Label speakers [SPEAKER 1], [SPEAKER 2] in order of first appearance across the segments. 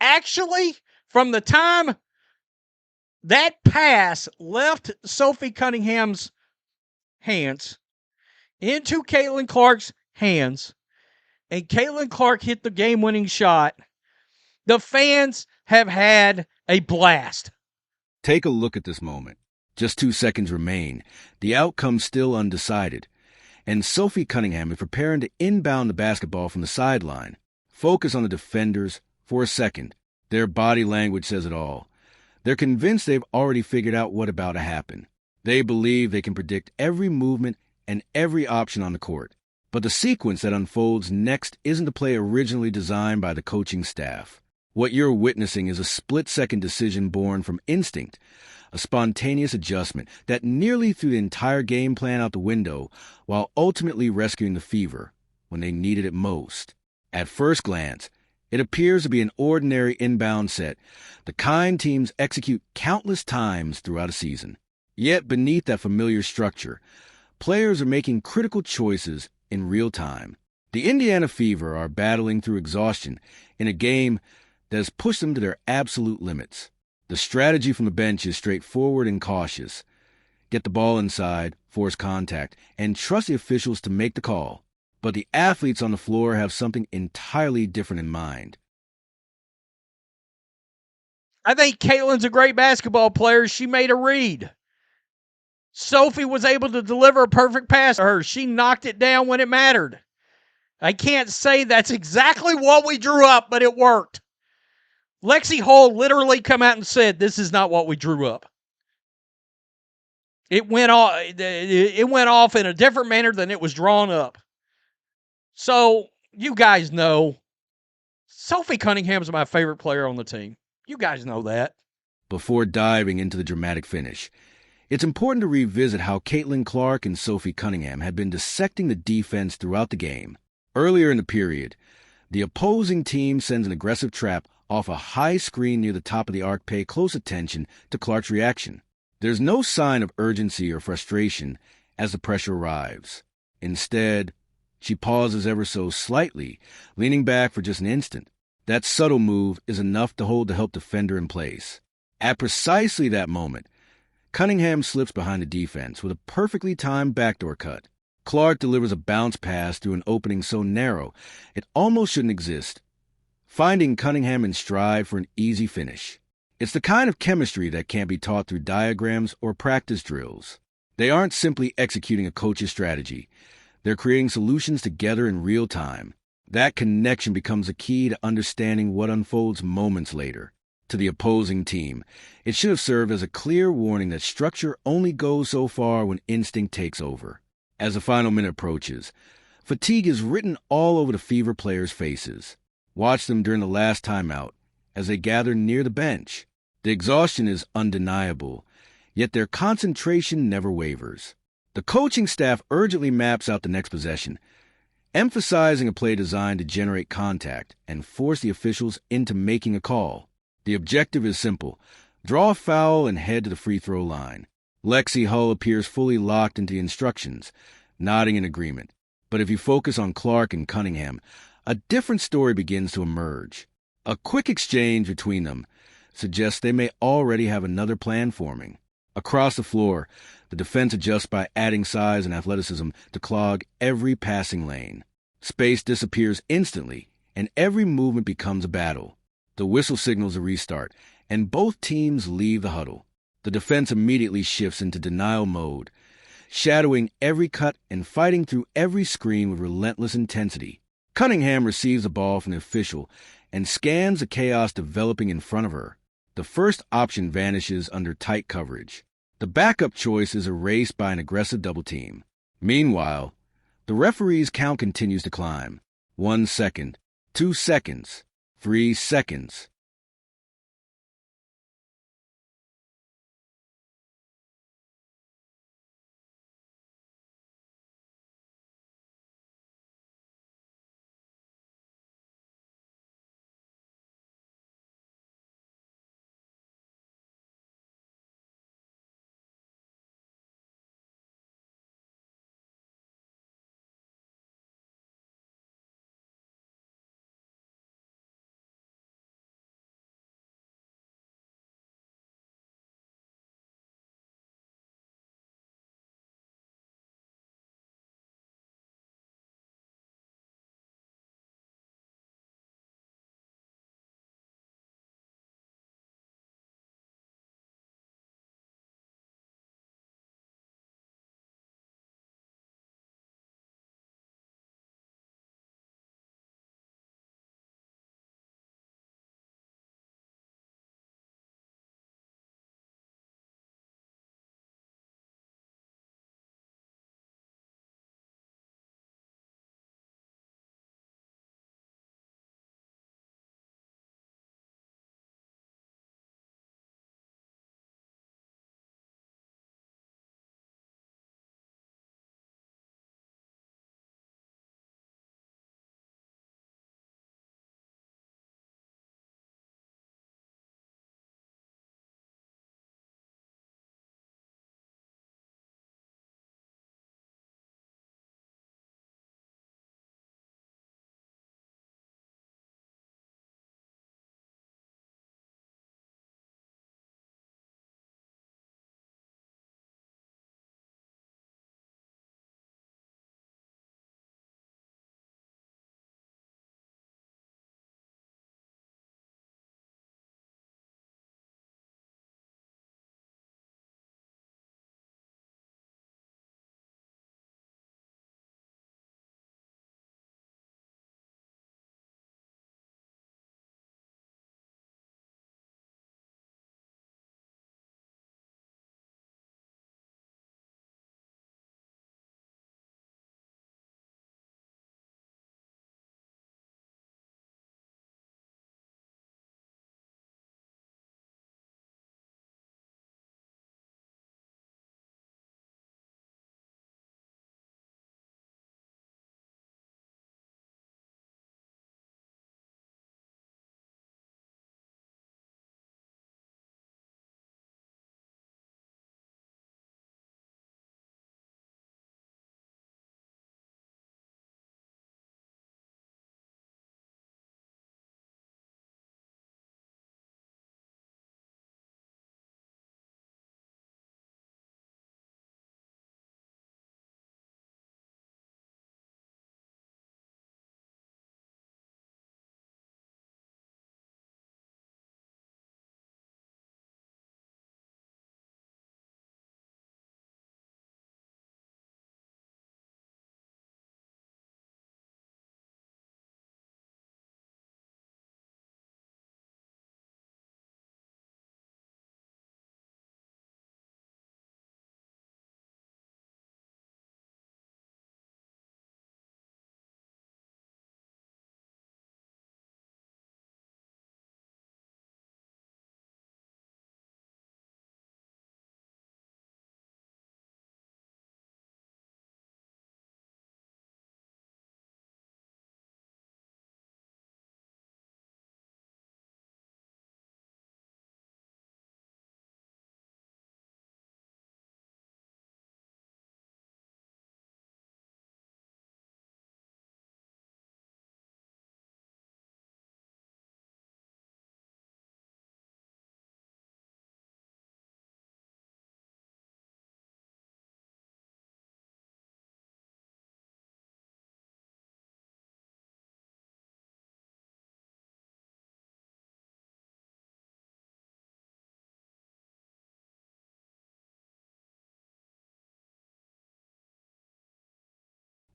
[SPEAKER 1] actually, from the time that pass left Sophie Cunningham's hands into Caitlin Clark's hands, and Caitlin Clark hit the game-winning shot, the fans have had a blast.
[SPEAKER 2] Take a look at this moment. Just 2 seconds remain. The outcome still undecided. And Sophie Cunningham is preparing to inbound the basketball from the sideline. Focus on the defenders for a second. Their body language says it all. They're convinced they've already figured out what's about to happen. They believe they can predict every movement and every option on the court. But the sequence that unfolds next isn't the play originally designed by the coaching staff. What you're witnessing is a split-second decision born from instinct, a spontaneous adjustment that nearly threw the entire game plan out the window while ultimately rescuing the Fever when they needed it most. At first glance, it appears to be an ordinary inbound set, the kind teams execute countless times throughout a season. Yet beneath that familiar structure, players are making critical choices in real time. The Indiana Fever are battling through exhaustion in a game that has pushed them to their absolute limits. The strategy from the bench is straightforward and cautious. Get the ball inside, force contact, and trust the officials to make the call. But the athletes on the floor have something entirely different in mind.
[SPEAKER 1] I think Caitlin's a great basketball player. She made a read. Sophie was able to deliver a perfect pass to her. She knocked it down when it mattered. I can't say that's exactly what we drew up, but it worked. Lexi Hall literally come out and said, "This is not what we drew up." It went off in a different manner than it was drawn up. So, you guys know, Sophie Cunningham is my favorite player on the team. You guys know that.
[SPEAKER 2] Before diving into the dramatic finish, it's important to revisit how Caitlin Clark and Sophie Cunningham had been dissecting the defense throughout the game. Earlier in the period, the opposing team sends an aggressive trap off a high screen near the top of the arc. Pay close attention to Clark's reaction. There's no sign of urgency or frustration as the pressure arrives. Instead, she pauses ever so slightly, leaning back for just an instant. That subtle move is enough to hold the help defender in place. At precisely that moment, Cunningham slips behind the defense with a perfectly timed backdoor cut. Clark delivers a bounce pass through an opening so narrow it almost shouldn't exist, finding Cunningham in stride for an easy finish. It's the kind of chemistry that can't be taught through diagrams or practice drills. They aren't simply executing a coach's strategy. They're creating solutions together in real time. That connection becomes a key to understanding what unfolds moments later. To the opposing team, it should have served as a clear warning that structure only goes so far when instinct takes over. As the final minute approaches, fatigue is written all over the Fever players' faces. Watch them during the last timeout as they gather near the bench. The exhaustion is undeniable, yet their concentration never wavers. The coaching staff urgently maps out the next possession, emphasizing a play designed to generate contact and force the officials into making a call. The objective is simple: draw a foul and head to the free throw line. Lexi Hull appears fully locked into the instructions, nodding in agreement. But if you focus on Clark and Cunningham, a different story begins to emerge. A quick exchange between them suggests they may already have another plan forming. Across the floor, the defense adjusts by adding size and athleticism to clog every passing lane. Space disappears instantly, and every movement becomes a battle. The whistle signals a restart, and both teams leave the huddle. The defense immediately shifts into denial mode, shadowing every cut and fighting through every screen with relentless intensity. Cunningham receives the ball from the official and scans the chaos developing in front of her. The first option vanishes under tight coverage. The backup choice is erased by an aggressive double team. Meanwhile, the referee's count continues to climb. 1 second, 2 seconds, 3 seconds.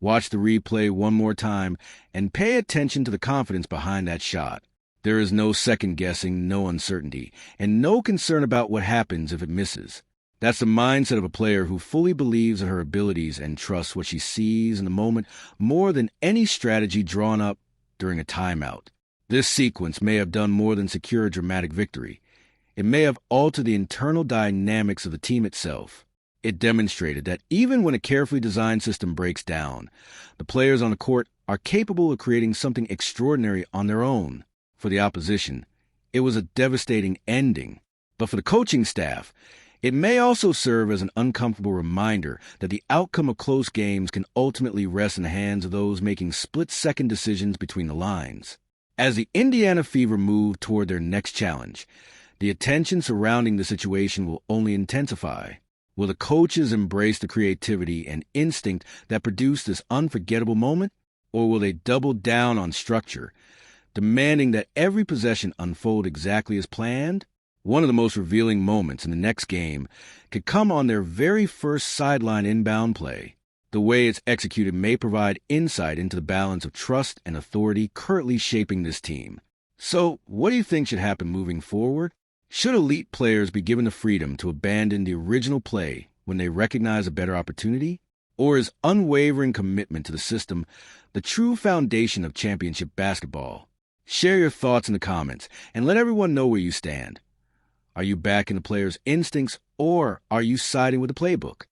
[SPEAKER 2] Watch the replay one more time and pay attention to the confidence behind that shot. There is no second-guessing, no uncertainty, and no concern about what happens if it misses. That's the mindset of a player who fully believes in her abilities and trusts what she sees in the moment more than any strategy drawn up during a timeout. This sequence may have done more than secure a dramatic victory. It may have altered the internal dynamics of the team itself. It demonstrated that even when a carefully designed system breaks down, the players on the court are capable of creating something extraordinary on their own. For the opposition, it was a devastating ending. But for the coaching staff, it may also serve as an uncomfortable reminder that the outcome of close games can ultimately rest in the hands of those making split-second decisions between the lines. As the Indiana Fever move toward their next challenge, the attention surrounding the situation will only intensify. Will the coaches embrace the creativity and instinct that produced this unforgettable moment? Or will they double down on structure, demanding that every possession unfold exactly as planned? One of the most revealing moments in the next game could come on their very first sideline inbound play. The way it's executed may provide insight into the balance of trust and authority currently shaping this team. So, what do you think should happen moving forward? Should elite players be given the freedom to abandon the original play when they recognize a better opportunity? Or is unwavering commitment to the system the true foundation of championship basketball? Share your thoughts in the comments and let everyone know where you stand. Are you backing the players' instincts or are you siding with the playbook?